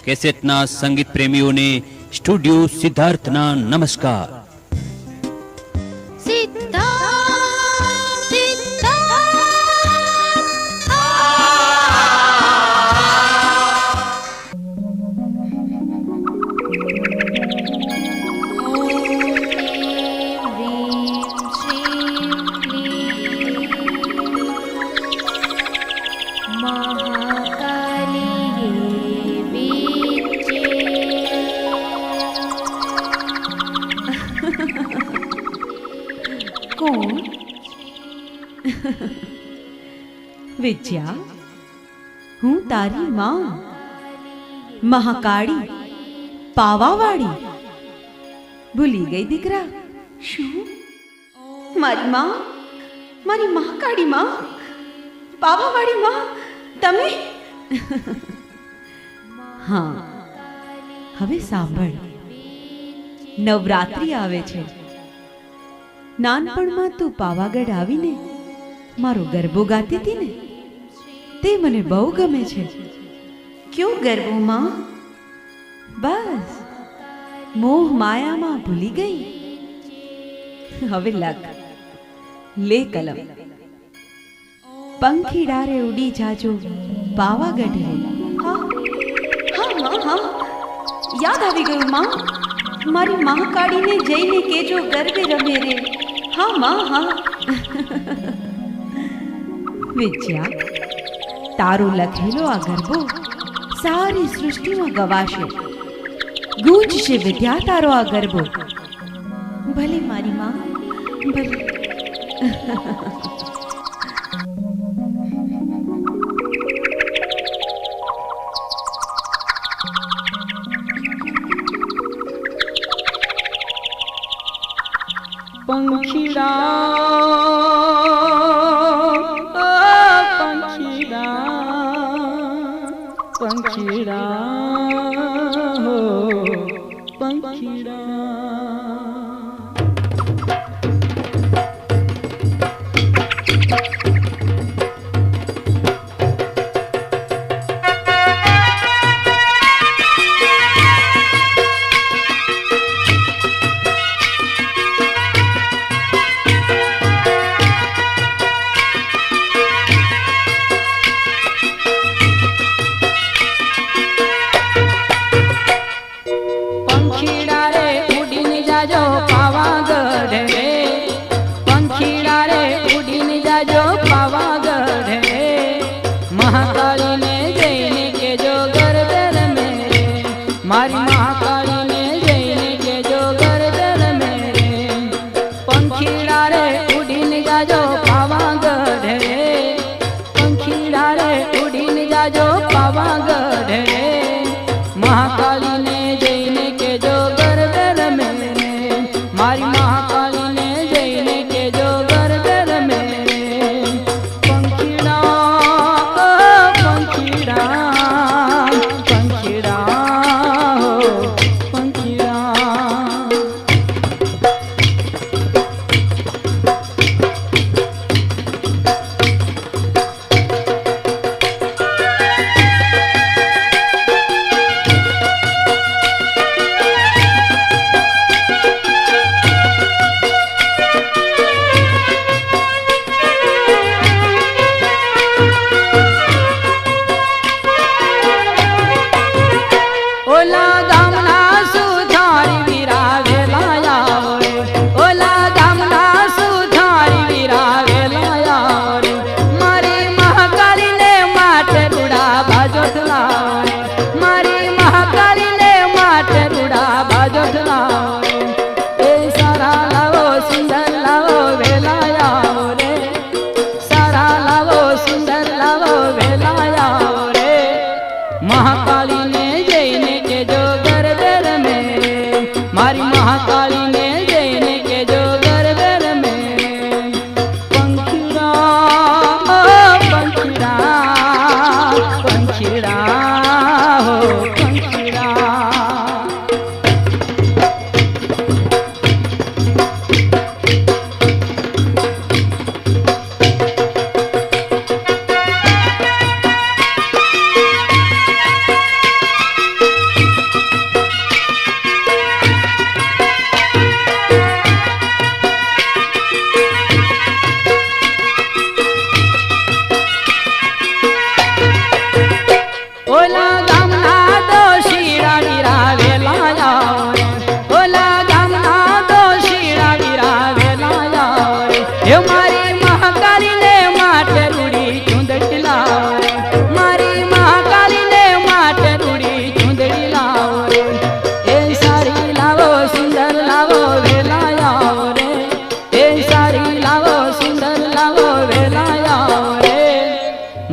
કેસેટના સંગીત પ્રેમીઓને સ્ટુડિયો સિદ્ધાર્થના નમસ્કાર. કોણ? વિદ્યા, હું તારી માં મહાકાળી પાવાવાળી. ભૂલી ગઈ દીકરા? શું? મારી માં, મારી મહાકાળી માં, પાવાવાળી માં તમે? હા, હવે સાંભળ. નવરાત્રિ આવે છે. નાનપણમાં તું પાવાગઢ આવીને મારો ગરબો ગાતી હતી ને, તે મને બહુ ગમે છે. ક્યો ગરબો માં? બસ મોહ માયામાં ભૂલી ગઈ. હવે લખ, લે કલમ. પંખી ડારે ઉડી જાજો પાવાગઢ રે. હા હા હા હા, યાદ આવી ગયું માં. મારી મહાકાળીને જઈને કેજો ગરબે રમે રે. હા માં, હા. વિદ્યા, તારો લખેલો આ ગરબો સારી સૃષ્ટિમાં ગવાશે. ગૂંજશે વિદ્યા તારો આ ગરબો. ભલે મારી માં, ભલે.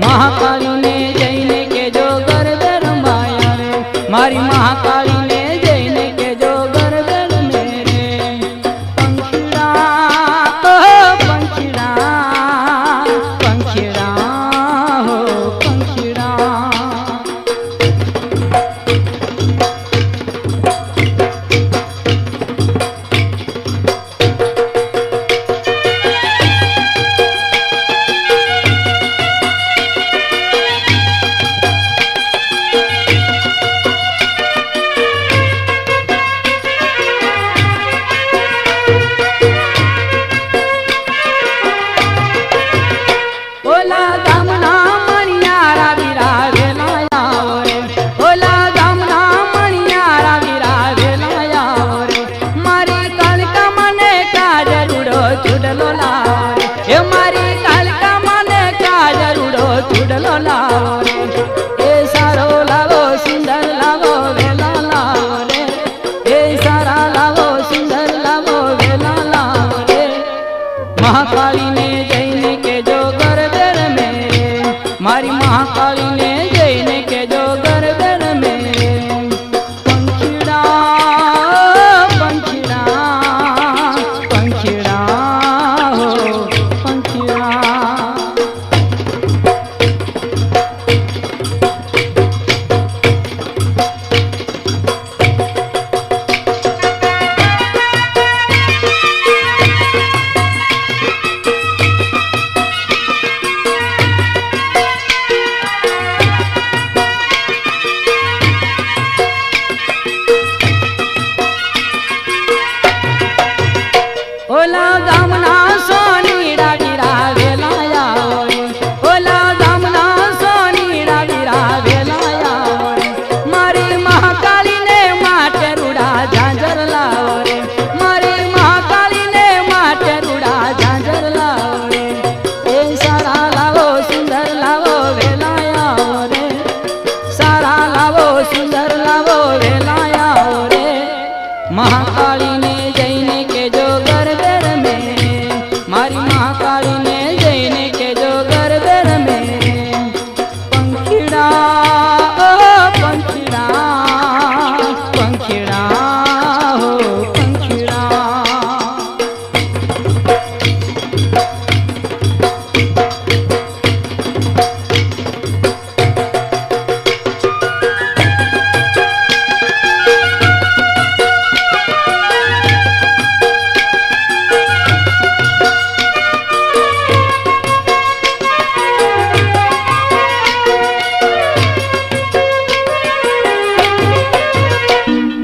મહાકાળીને જઈને કેજો ગરબે રમાયા રે મારી મહાકાળીને જઈને કેજો ગરબે રમે રે પંખીડા પંખીડા હો પંખીડા ઓલા ગામના મણિયારા વીરા વેલાયા રે ઓલા ગામના મણિયારા વીરા વેલાયા રે મારી કાળકા મને કાજરૂડો ચૂડલો લાવો રે એ મારી કાળકા મને કાજરૂડો ચૂડલો લાવો રે એ સારો લાવો સુંદર લાવો વેલા લાવો રે એ સારા લાવો સુંદર લાવો વેલા લાવો રે મહાકાળીને જઈને કેજો ગરબે રમે રે મારી મહાકાળીને જઈને કેજો ગરબે રમે રે પંખીડા પંખીડા હો પંખીડા ઓલા ગામના સોનીડા વીરા વેલાયા રે ઓલા ગામના સોનીડા વીરા વેલાયા રે મારી મહાકાળીને માટે રૂડા ઝાંઝર લાવો રે મારી મહાકાળીને માટે રૂડા ઝાંઝર લાવો રે એ સારા લાવો સુંદર લાવો વેલાયા રે સારા લાવો સુંદર લાવો વેલાયા રે મહાકાળીને જઈને કેજો ગરબે રમે મારી મહાકાળીને જઈને કેજો ગરબે રમે પંખીડા પંખીડા હો પંખીડા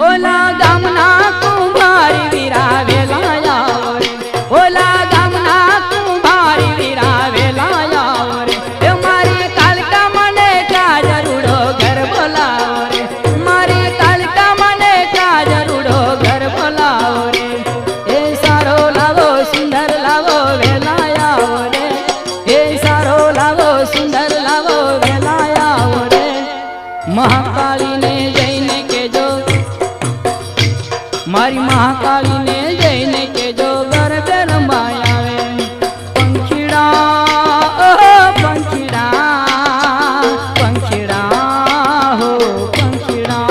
ઓલા ગામના કુંભારી વીરા વેલાયા રે ઓલા ગામના કુંભારી વીરા વેલાયા રે એ મારી કાળકા મને કાજરૂડો ઘર બોલાવો રે મારી કાળકા મને કાજરૂડો ઘર બોલાવો રે એ સારો લાવો સુંદર લાવો વેલાયા રે એ સારો લાવો સુંદર લાવો વેલાયા રે મહાકાળીને જઈને કેજો મારી મહાકાળીને જઈને કેજો ગરબે રમાયા રે પંખીડા પંખીડા હો પંખીડા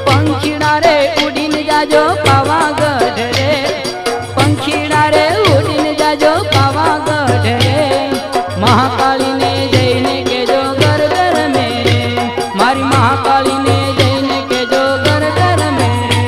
પંખીડા રે ઉડીને જાજો પાવાગઢ રે પંખીડા રે ઉડીને જાજો પાવાગઢ રે મહાકાળીને જઈને કેજો ગરબે રમે રે મારી મહાકાળીને જઈને કેજો ગરબે રમે રે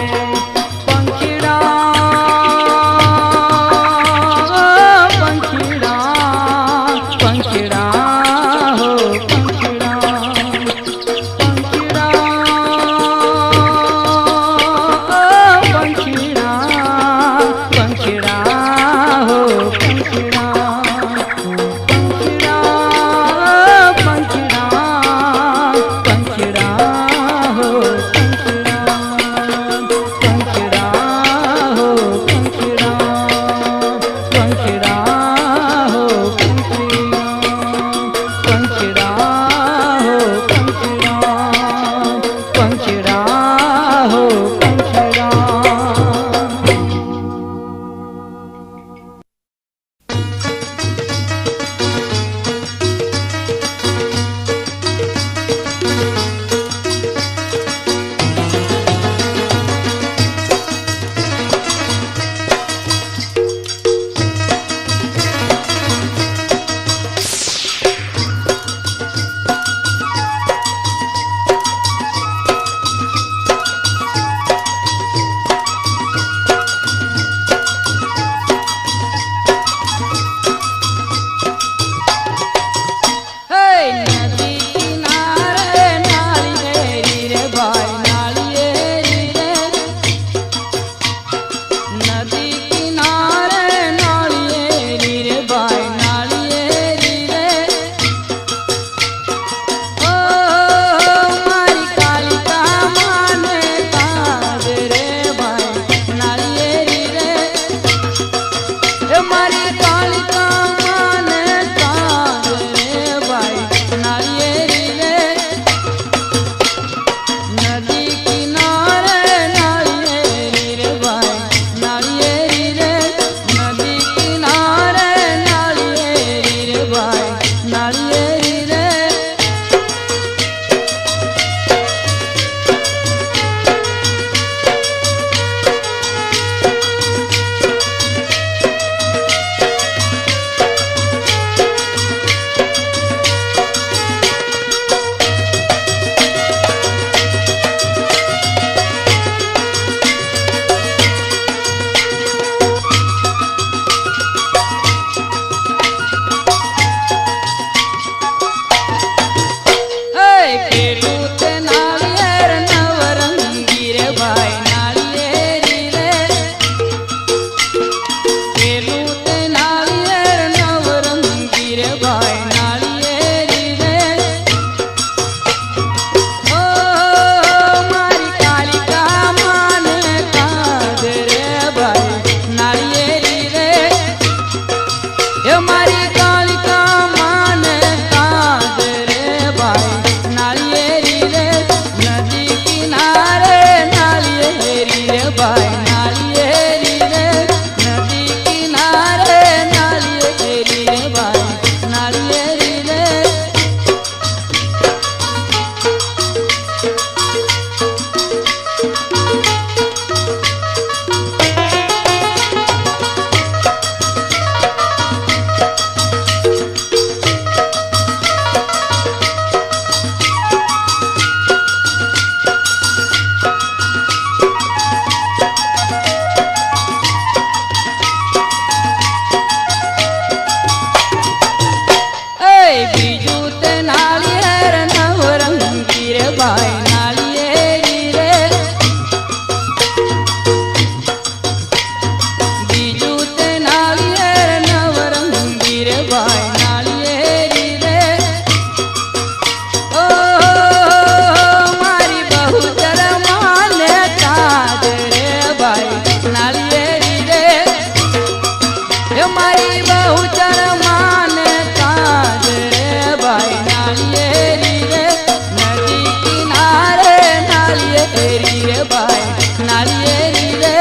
નાળિયેરી રે નદી કિનારે નાળિયેરી રે ભાઈ નાળિયેરી રે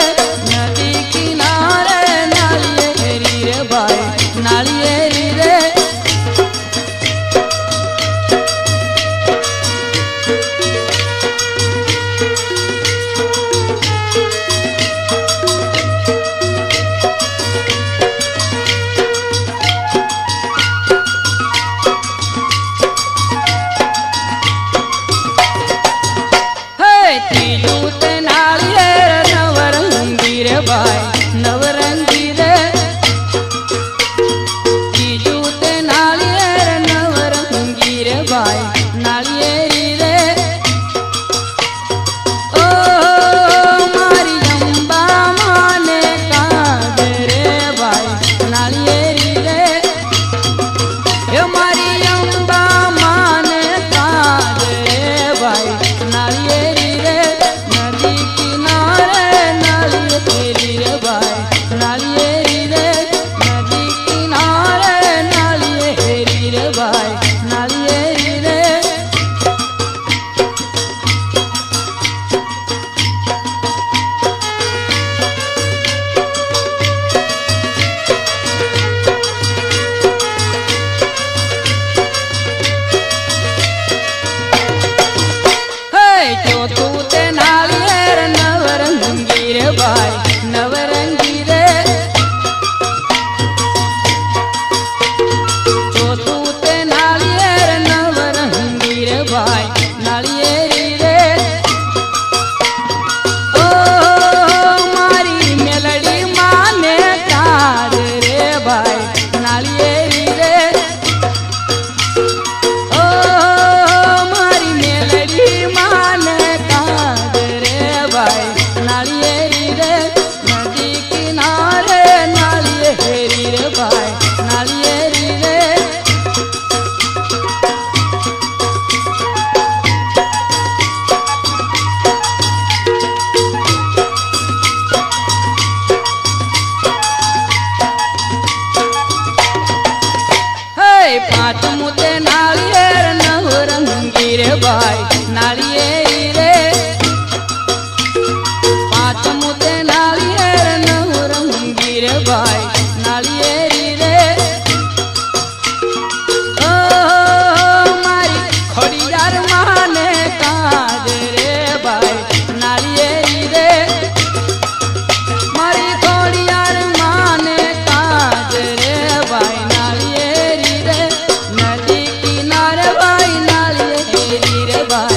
નદી કિનારે નાળિયેરી રે ભાઈ નાળિયેરી રે ત્રીજું તે નાળિયેર નવરંગી રે ભાઈ નવરંગી રે ત્રીજું તે નાળિયેર નવરંગી રે ભાઈ નાળિયેરી રે ઓ મારી અંબા માને કાગ રે ભાઈ નાળિયેરી રે એ મારી અંબા માને કાગ રે ભાઈ નાળિયેરી નાળિયેરી રે નદી કિનારે નાળિયેરી રે ભાઈ નાળિયેરી રે ચોથું તે નાળિયેર નવરંગી રે ભાઈ નવરંગી રે ચોથું તે નાળિયેર નવરંગી રે ભાઈ નાળિયેરી રે ઓ મારી મેલડી માને કાગ રે ભાઈ નાળિયેરી રે ઓ મારી મેલડી માને કાગ રે ભાઈ નાળિયેરી રે નદી કિનારે નાળિયેરી રે ભાઈ નાળિયેરી રે પાંચમું તે નાળિયેર નવરંગી રે ભાઈ નાળિયેરી રે પાંચમું તે નાળિયેર નવરંગી રે ભાઈ નાળિયેરી રે ઓ મારી ખોડિયાર માને કાગ રે ભાઈ નાળિયેરી રે મારી ખોડિયાર માને કાગ રે ભાઈ નાળિયેરી રે નદી કિનારે ભાઈ નાળિયેરી રે ભાઈ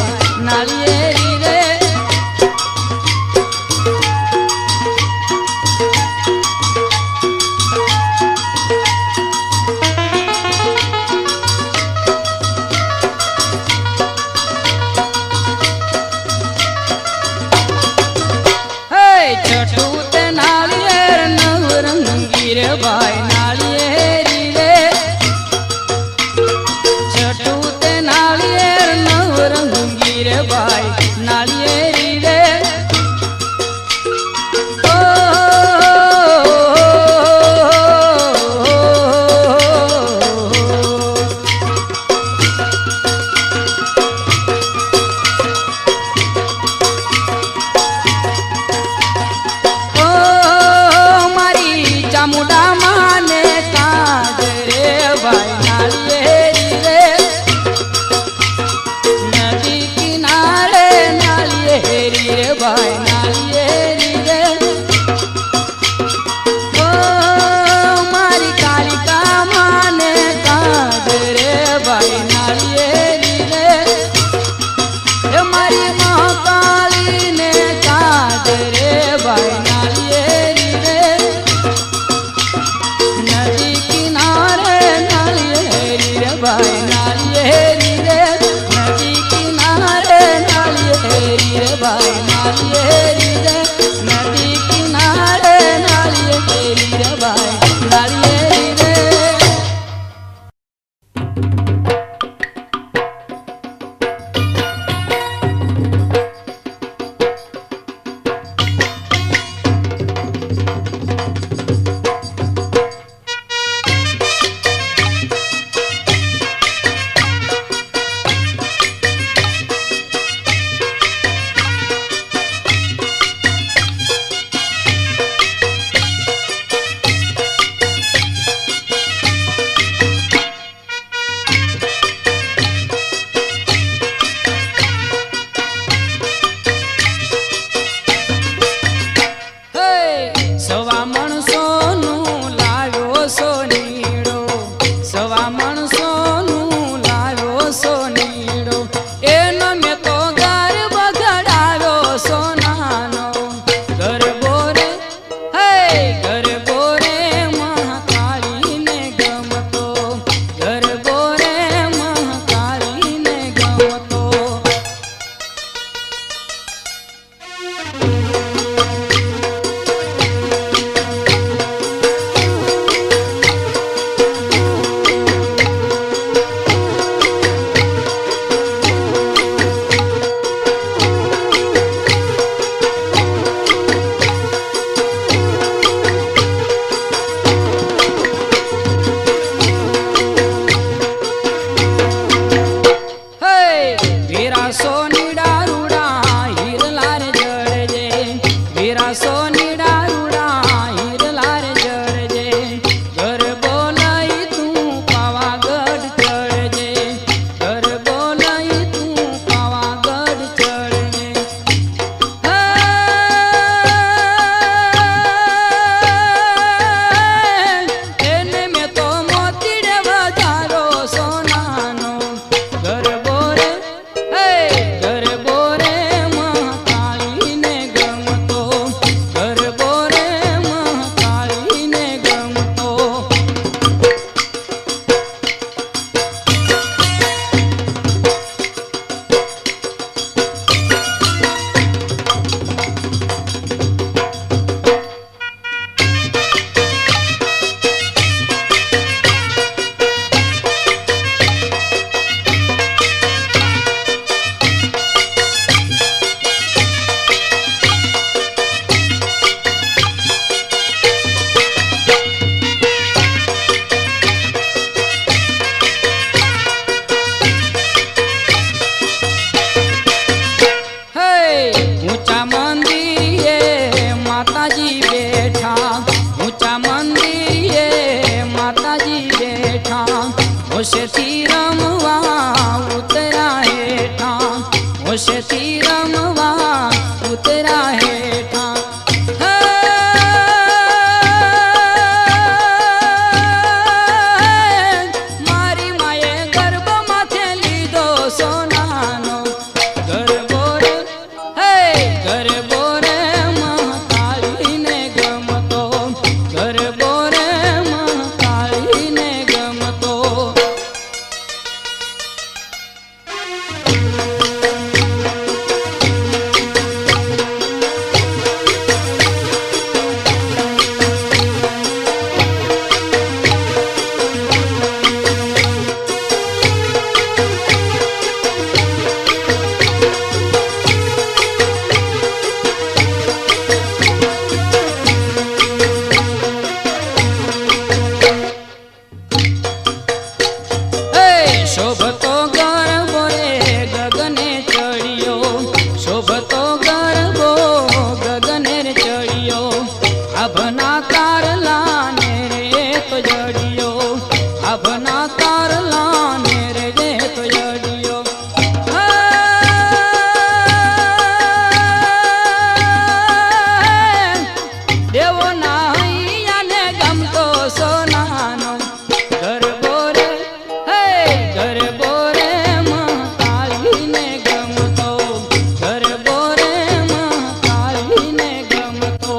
ખુશથી રમવા ઉતરા હેઠા મારી માએ ગર્ભ માથે લીધો સોનાનો ગરબો રે હે ગરબો રે મહાકાળીને ગમતો ગરબો રે મહાકાળીને ગમતો શોભતો ગરબો રે ગગને ચડ્યો શોભતો ગરબો ગગને ચડ્યો આભના તારલાને રે તો જડ્યો આભના તારલાને રે તો જડ્યો દેવો નાહિયાને ગમતો સોનાનો ગરબો રે ગરબો રે મહાકાળીને ગમતો ગરબો રે મહાકાળીને ગમતો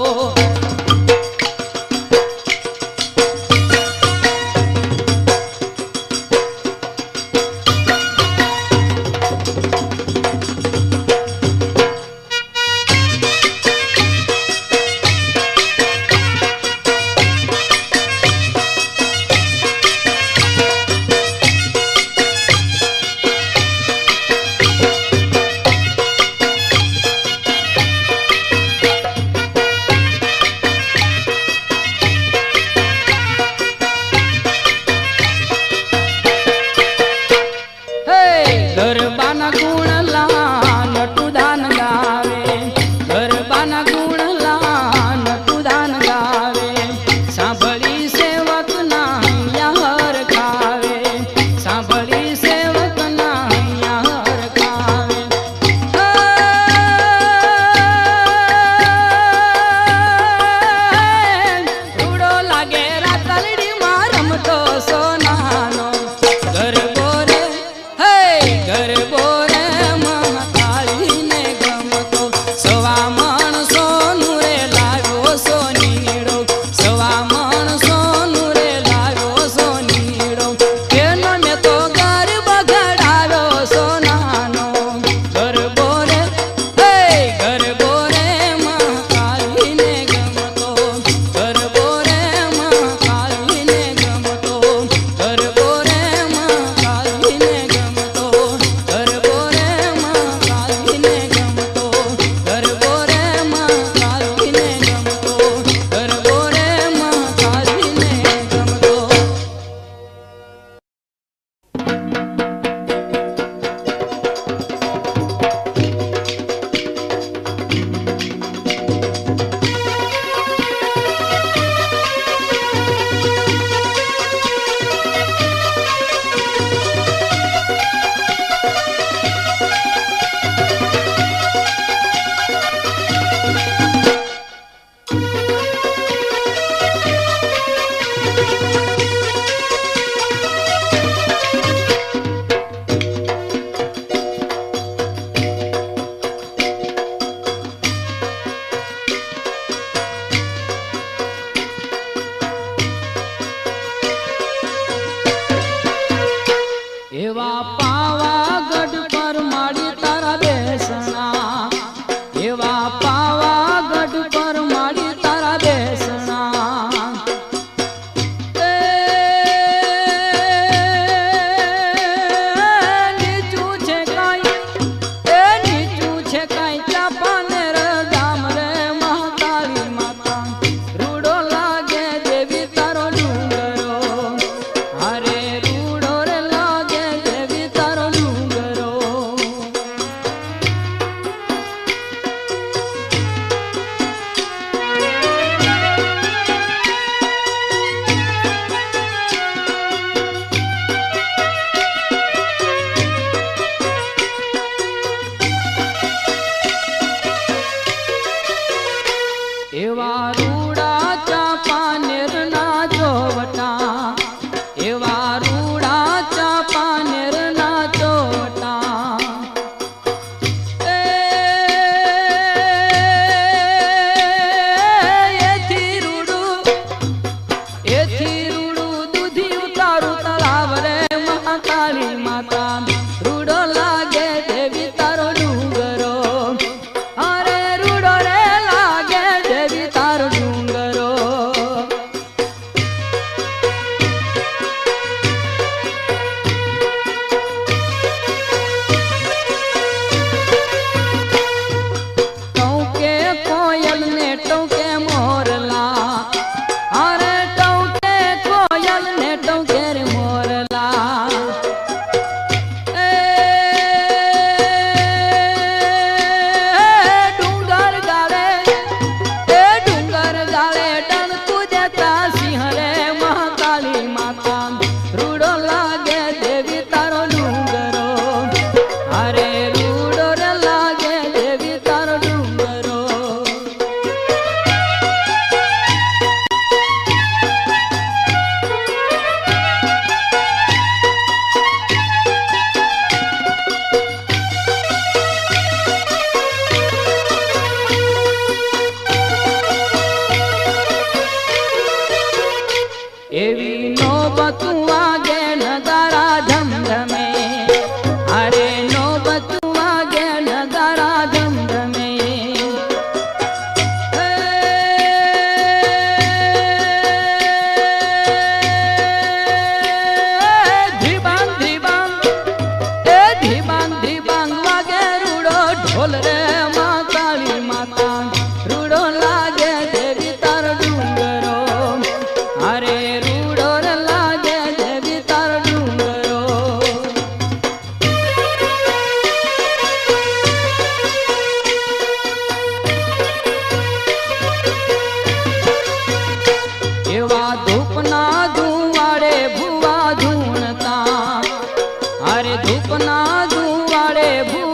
ગરબાના ગુણલા નટુદાન ગાવે ગરબાના ગુણલા નટુદાન ગાવે સાંભળી સેવકના હૈયા હરખાવે સાંભળી સેવકના હૈયા હરખાવે રૂડો લાગે રાતલડીમાં રમતો સોનાનો ગરબો રે ગરબો રે મહાકાળીને ગમતો સવા માણસોનું રે લાવ્યો સોનીડો સવા માણસોનું રે લાવ્યો સોનીડો એનો મેં તો ગરબા ઘડાવ્યો સોનાનો ગરબો રે ગરબો રે મહાકાળીને ગમતો ગરબો રે મહાકાળીને ગમતો ગરબો રે મહાકાળીને ગમતો ગરબો ધીબાંગ ધીબાંગ વાગે રૂડો ઢોલ રે માં કાળી માતા રૂડો લાગે દેવી તાર ડુંગરો અરે રૂડો રે લાગે દેવી તાર ડુંગરો એવા ધૂપના ધુવાડે ભુવા ધૂણતા અરે ધૂપના ધુવાડે ભુવા